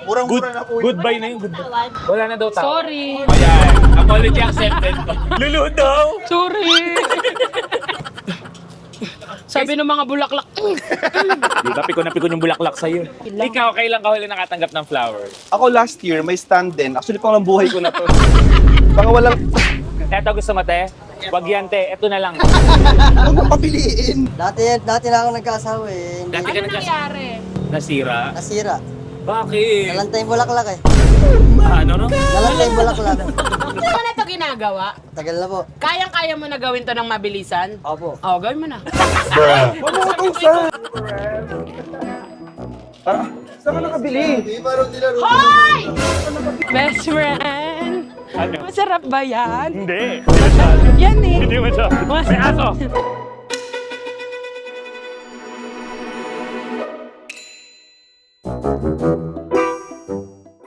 Murang-mura na po yun. Goodbye na yun, goodbye. Wala na daw tao. Sorry. Ayan, apology accepted. Luluhod daw. Sorry. Sabi ng mga bulaklak. Diba, pikon yung bulaklak sa'yo. Ikaw, kailan ka huli nakatanggap ng flowers? Ako last year, may stand din. Actually, pang buhay ko na to. Baka walang... Eto, gusto mo, te? Wag yan, te. Eto na lang. Huwag mo papiliin. Dati na ako nagkaasawa eh. Hindi Dati ka nangyari? Nasira? nasira. Bakit? Nalantay yung bulaklak eh. Ano, no? Nalantay yung bulaklak. Ano ito ginagawa? Tagal na po. Kayang-kaya mo na gawin to ng mabilisan? Opo. Oo, gawin mo na. Huwag mo utusan. Saan ka nakabili? Hoy! Best friend! Ano? Masarap ba yan? Hindi. Yan eh. Hindi mo siya. Masarap. May aso.